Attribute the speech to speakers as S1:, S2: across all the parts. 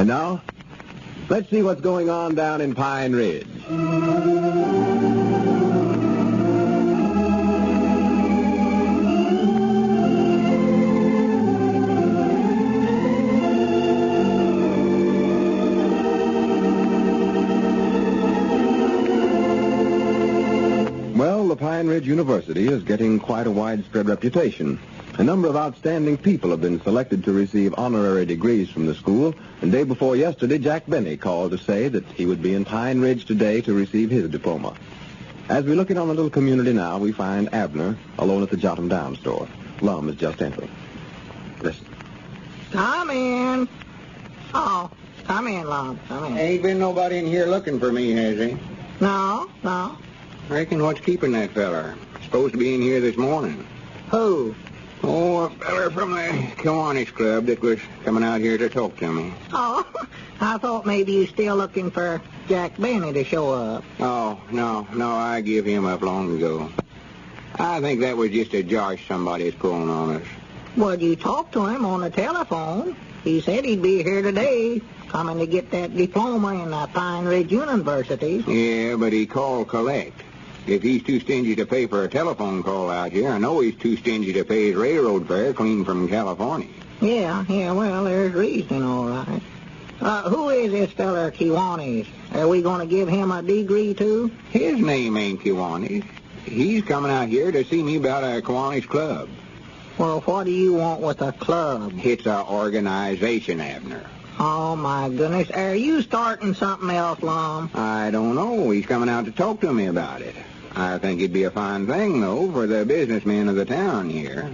S1: And now, let's see what's going on down in Pine Ridge. Well, the Pine Ridge University is getting quite a widespread reputation. A number of outstanding people have been selected to receive honorary degrees from the school, and day before yesterday, Jack Benny called to say that he would be in Pine Ridge today to receive his diploma. As we look in on the little community now, we find Abner alone at the Jot'em Down store. Lum is just entering. Listen.
S2: Come in. Oh, come in, Lum. Come in.
S3: Ain't been nobody in here looking for me, has he?
S2: No.
S3: I reckon what's keeping that feller? Supposed to be in here this morning.
S2: Who?
S3: Oh, a feller from the Kiwanis Club that was coming out here to talk to me.
S2: Oh, I thought maybe you still looking for Jack Benny to show up.
S3: Oh, no, I gave him up long ago. I think that was just a josh somebody's pulling on us.
S2: Well, you talked to him on the telephone. He said he'd be here today, coming to get that diploma in Pine Ridge University.
S3: Yeah, but he called collect. If he's too stingy to pay for a telephone call out here, I know he's too stingy to pay his railroad fare clean from California.
S2: Yeah, well, there's reason, all right. Who is this feller, Kiwanis? Are we going to give him a degree, too?
S3: His name ain't Kiwanis. He's coming out here to see me about a Kiwanis Club.
S2: Well, what do you want with a club?
S3: It's a organization, Abner.
S2: Oh, my goodness. Are you starting something else, Lum?
S3: I don't know. He's coming out to talk to me about it. I think it'd be a fine thing, though, for the businessmen of the town here.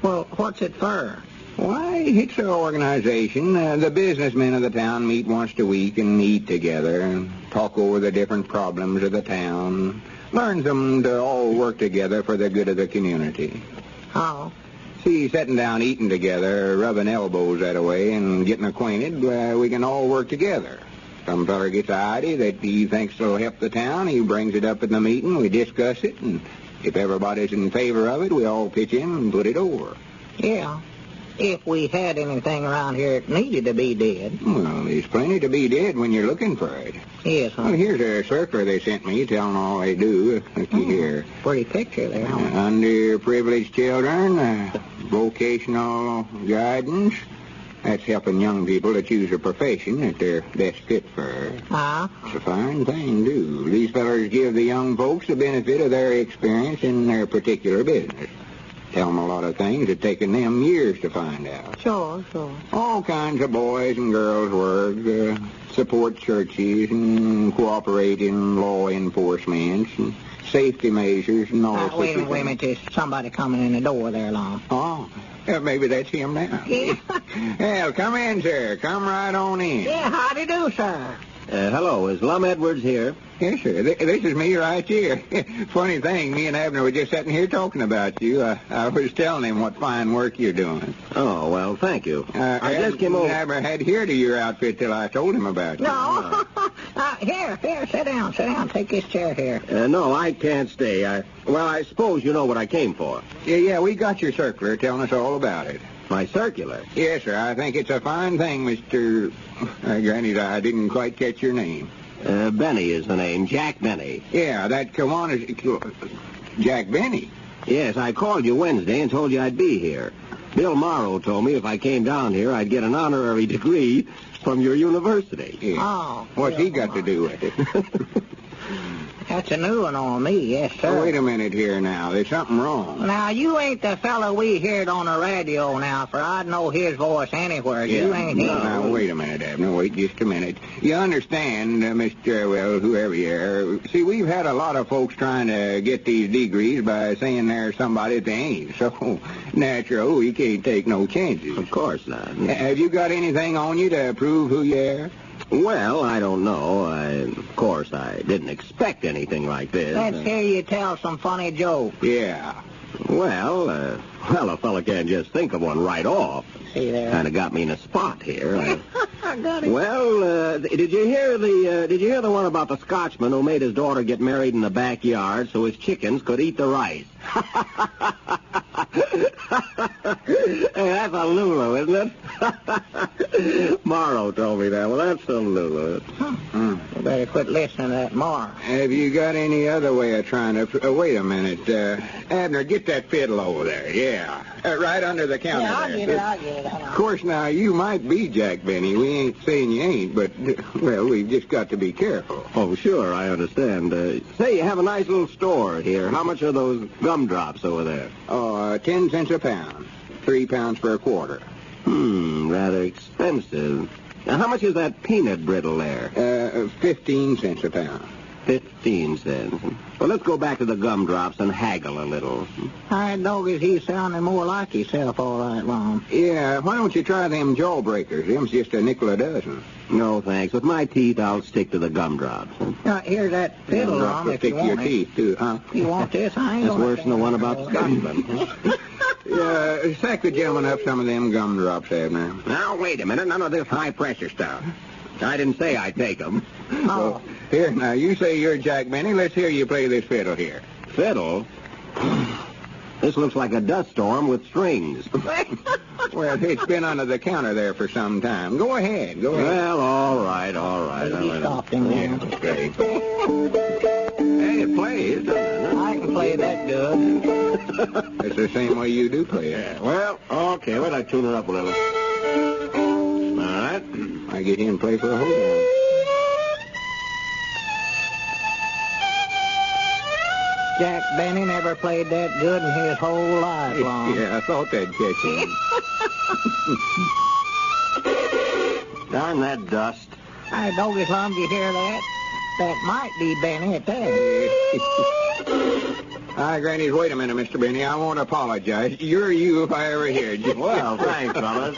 S2: Well, what's it for?
S3: Why, it's an organization. The businessmen of the town meet once a week and eat together and talk over the different problems of the town. Learns them to all work together for the good of the community.
S2: Oh.
S3: See, sitting down eating together, rubbing elbows that way and getting acquainted, we can all work together. Some feller gets an idea that he thinks will help the town. He brings it up at the meeting. We discuss it, and if everybody's in favor of it, we all pitch in and put it over.
S2: Yeah. If we had anything around here that needed to be dead.
S3: Well, there's plenty to be dead when you're looking for it.
S2: Yes, huh?
S3: Well, here's a circular they sent me telling all they do. Look here.
S2: Pretty picture there.
S3: Underprivileged children, vocational guidance. That's helping young people to choose a profession that they're best fit for. It's a fine thing, too. These fellers give the young folks the benefit of their experience in their particular business. Tell them a lot of things it's taken them years to find out.
S2: Sure.
S3: All kinds of boys and girls work, support churches and cooperate in law enforcement and safety measures and all
S2: Wait a minute. There's somebody coming in the door there, Lum.
S3: Oh, maybe that's him now.
S2: Yeah.
S3: Well, come in, sir. Come right on in.
S2: Yeah, howdy do, sir.
S1: Hello, is Lum Edwards here?
S3: Yes, sir. This is me right here. Funny thing, me and Abner were just sitting here talking about you. I was telling him what fine work you're doing.
S1: Oh, well, thank you. I just came over.
S3: Never had heard of your outfit till I told him about you.
S2: No. Here, sit down. Take this chair here.
S1: No, I can't stay. I suppose you know what I came for.
S3: Yeah, we got your circular telling us all about it.
S1: My circular?
S3: Yes, sir. I think it's a fine thing, Mr. Granny, I didn't quite catch your name.
S1: Benny is the name. Jack Benny.
S3: Yeah, that Kiwanis... Jack Benny?
S1: Yes, I called you Wednesday and told you I'd be here. Bill Morrow told me if I came down here, I'd get an honorary degree from your university.
S3: Yeah.
S2: Oh.
S3: What's he got to do with it?
S2: That's a new one on me, yes, sir.
S3: Wait a minute here now. There's something wrong.
S2: Now, you ain't the fellow we heard on the radio now, for I'd know his voice anywhere.
S3: Yeah.
S2: You ain't him.
S3: Now, wait a minute, Abner. Wait just a minute. You understand, Mr., whoever you are. See, we've had a lot of folks trying to get these degrees by saying there's somebody that they ain't. So, natural, we can't take no chances.
S1: Of course not.
S3: Have you got anything on you to prove who you are?
S1: Well, I don't know. Of course, I didn't expect anything like this.
S2: Let's hear you tell some funny jokes.
S3: Yeah.
S1: Well, a fella can't just think of one right off.
S2: See there?
S1: Kind of got me in a spot here.
S2: I got it.
S1: Well, did you hear the one about the Scotchman who made his daughter get married in the backyard so his chickens could eat the rice? Hey, that's a Lulu, isn't it?
S4: Morrow told me that. Well, that's some Lulu.
S2: You better quit listening to that Morrow.
S3: Have you got any other way of trying to... wait a minute. Abner, get that fiddle over there. Yeah. Right under the counter there.
S2: I'll get it.
S3: Of course, now, you might be Jack Benny. We ain't saying you ain't, but, well, we've just got to be careful.
S4: Oh, sure, I understand. Say, you have a nice little store here. How much are those gumdrops over there?
S3: Oh, 10 cents a pound. 3 pounds for a quarter.
S4: Rather expensive. Now, how much is that peanut brittle there?
S3: 15 cents a pound.
S4: 15 cents. Well, let's go back to the gumdrops and haggle a little.
S2: I doggies, he's sounding more like himself all right, Lum.
S3: Yeah, why don't you try them jawbreakers? Them's just a nickel a dozen.
S4: No, thanks. With my teeth, I'll stick to the gumdrops.
S2: Here's that fiddle, Lum, if you want
S3: your teeth, too, huh?
S2: You want this? I ain't
S4: That's
S2: gonna
S4: worse than the one about Scotland.
S3: Yeah, sack the gentleman up some of them gumdrops, Abner.
S4: Now, wait a minute. None of this high-pressure stuff. I didn't say I'd take them.
S2: Oh.
S3: Here, now, you say you're Jack Benny. Let's hear you play this fiddle here.
S4: Fiddle? This looks like a dust storm with strings.
S3: Well, it's been under the counter there for some time. Go ahead.
S4: Well, all right.
S2: You stopped him there.
S3: Okay.
S4: Hey, it plays, doesn't it?
S2: I can play that good.
S3: It's the same way you do play it.
S4: Well, okay. Wait, I tune it up a little. All right.
S3: I get in and play for a whole one.
S2: Jack Benny never played that good in his whole life, Lum.
S3: Yeah, I thought that'd catch him.
S4: Darn that dust.
S2: Hey, doggies, Lum, do you hear that? That might be Benny at that.
S3: Hi, Granny. Wait a minute, Mr. Benny. I won't apologize. You're you if I ever heard you.
S4: Well, thanks, fellas.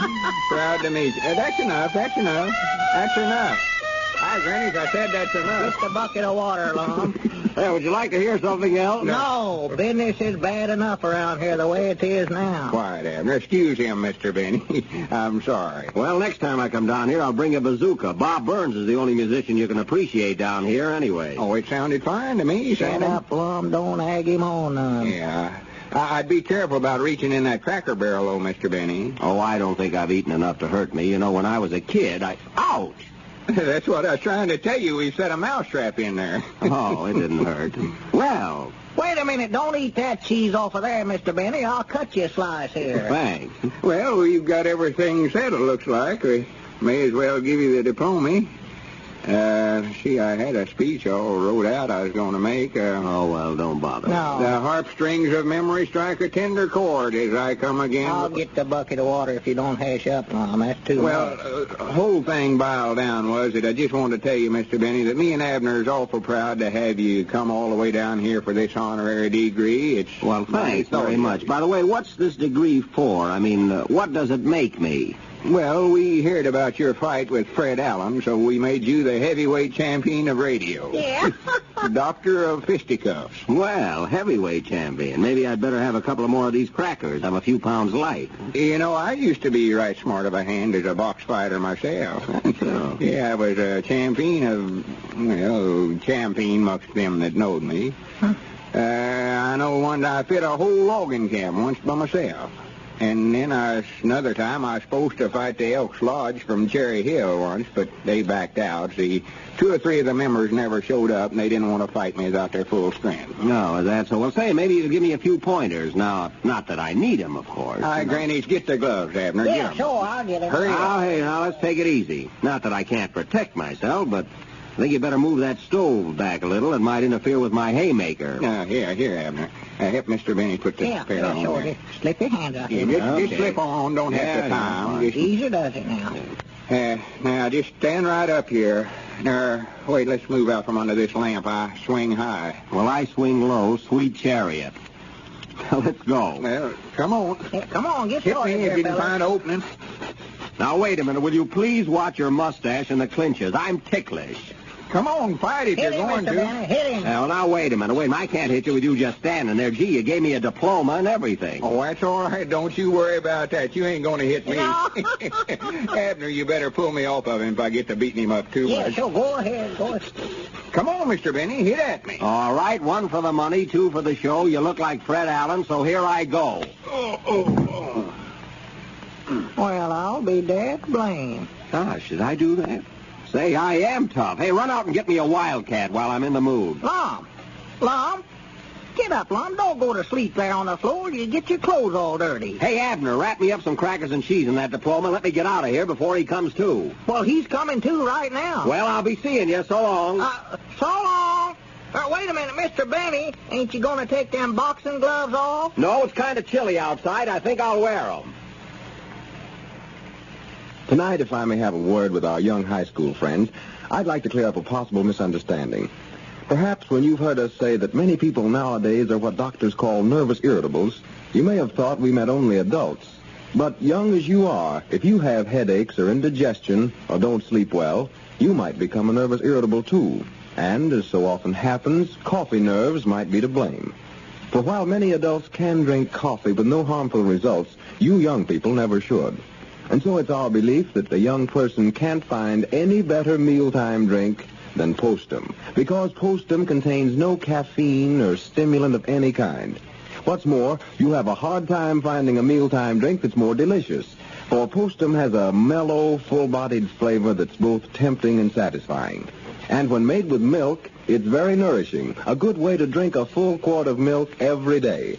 S3: Proud to meet you. That's enough. That's enough. Hi, Granny. I said that's enough.
S2: Just a bucket of water, Lum.
S4: Hey, would you like to hear something else?
S2: No, business is bad enough around here the way it is now.
S3: Quiet, Abner. Excuse him, Mr. Benny. I'm sorry.
S4: Well, next time I come down here, I'll bring a bazooka. Bob Burns is the only musician you can appreciate down here anyway.
S3: Oh, it sounded fine to me.
S2: Shut up, Lum. Don't egg him on none.
S3: Yeah. I'd be careful about reaching in that Cracker Barrel, though, Mr. Benny.
S4: Oh, I don't think I've eaten enough to hurt me. You know, when I was a kid, Ouch!
S3: That's what I was trying to tell you. We set a mousetrap in there.
S4: Oh, it didn't hurt. Well...
S2: Wait a minute. Don't eat that cheese off of there, Mr. Benny. I'll cut you a slice here.
S4: Thanks.
S3: Well, we've got everything settled, looks like. We may as well give you the diploma. I had a speech all wrote out I was going to make.
S4: Oh, well, don't bother.
S2: No.
S3: The harp strings of memory strike a tender chord as I come again.
S2: I'll get the bucket of water if you don't hash up, Lum. That's too
S3: Well, the whole thing boiled down was that I just wanted to tell you, Mr. Benny, that me and Abner is awful proud to have you come all the way down here for this honorary degree.
S4: Well, thanks very much. By the way, what's this degree for? I mean, what does it make me?
S3: Well, we heard about your fight with Fred Allen, so we made you the heavyweight champion of radio.
S2: Yeah.
S3: Doctor of fisticuffs.
S4: Well, heavyweight champion. Maybe I'd better have a couple of more of these crackers. I'm a few pounds light.
S3: You know, I used to be right smart of a hand as a box fighter myself.
S4: So.
S3: Yeah, I was a champion amongst them that knowed me. I know one I fit a whole logging camp once by myself. And then another time I was supposed to fight the Elks Lodge from Cherry Hill once, but they backed out. See, 2 or 3 of the members never showed up, and they didn't want to fight me without their full strength.
S4: No, is that so? Well, say, maybe you could give me a few pointers. Now, not that I need them, of course.
S3: Hi, Grannies, get the gloves, Abner.
S2: Yeah,
S3: Get 'em.
S2: sure, I'll get it.
S3: Hurry up.
S4: Now, hey, now, let's take it easy. Not that I can't protect myself, but I think you better move that stove back a little. It might interfere with my haymaker.
S3: Here, Abner. Help Mr. Benny put the pair on
S2: sure.
S3: there.
S2: Just slip your hands out here.
S3: Just slip on. Don't have to tie 'em.
S2: Easy does it now.
S3: Now, just stand right up here. Wait, let's move out from under this lamp. I swing high.
S4: Well, I swing low, sweet chariot. Let's go.
S3: Well, come on.
S2: Yeah, come on, get
S3: Hit
S2: started
S3: me
S2: here,
S3: if you can
S2: fella.
S3: find an opening.
S4: Now, wait a minute. Will you please watch your mustache and the clinches? I'm ticklish.
S3: Come on, fight if
S2: Hit
S3: you're
S2: him,
S3: going
S2: Mr.
S3: to.
S2: Benny, hit him.
S4: Well, now, wait a minute. I can't hit you with you just standing there. Gee, you gave me a diploma and everything.
S3: Oh, that's all right. Don't you worry about that. You ain't going to hit me.
S2: No.
S3: Abner, you better pull me off of him if I get to beating him up too
S2: Yeah,
S3: much.
S2: sure, go ahead.
S3: Come on, Mr. Benny, hit at me.
S4: All right, 1 for the money, 2 for the show. You look like Fred Allen, so here I go.
S2: Well, I'll be dead blame.
S4: Gosh, should I do that? Say, I am tough. Hey, run out and get me a wildcat while I'm in the mood.
S2: Lum, get up, Lum. Don't go to sleep there on the floor. You get your clothes all dirty.
S4: Hey, Abner, wrap me up some crackers and cheese in that diploma. Let me get out of here before he comes to.
S2: Well, he's coming to right now.
S4: Well, I'll be seeing you. So long.
S2: So long. Wait a minute, Mr. Benny. Ain't you going to take them boxing gloves off?
S4: No, it's kind of chilly outside. I think I'll wear them.
S1: Tonight, if I may have a word with our young high school friends, I'd like to clear up a possible misunderstanding. Perhaps when you've heard us say that many people nowadays are what doctors call nervous irritables, you may have thought we meant only adults. But young as you are, if you have headaches or indigestion or don't sleep well, you might become a nervous irritable too. And, as so often happens, coffee nerves might be to blame. For while many adults can drink coffee with no harmful results, you young people never should. And so it's our belief that the young person can't find any better mealtime drink than Postum, because Postum contains no caffeine or stimulant of any kind. What's more, you have a hard time finding a mealtime drink that's more delicious, for Postum has a mellow, full-bodied flavor that's both tempting and satisfying. And when made with milk, it's very nourishing, a good way to drink a full quart of milk every day.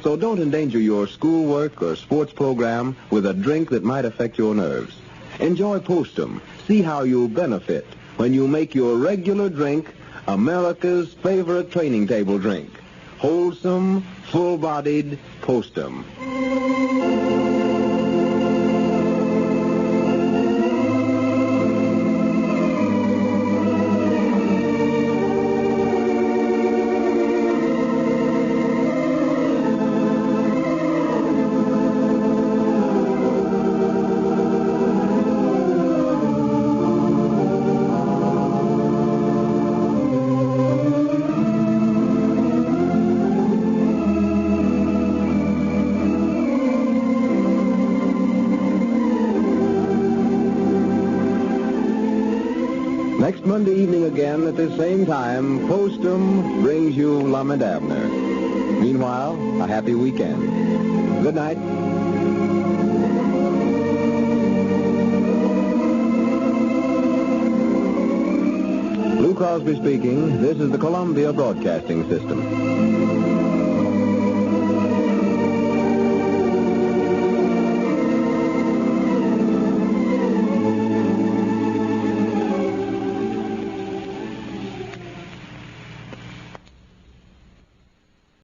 S1: So don't endanger your schoolwork or sports program with a drink that might affect your nerves. Enjoy Postum. See how you'll benefit when you make your regular drink America's favorite training table drink. Wholesome, full-bodied Postum. Next Monday evening again at this same time, Postum brings you Lum and Abner. Meanwhile, a happy weekend. Good night. Lou Crosby speaking. This is the Columbia Broadcasting System.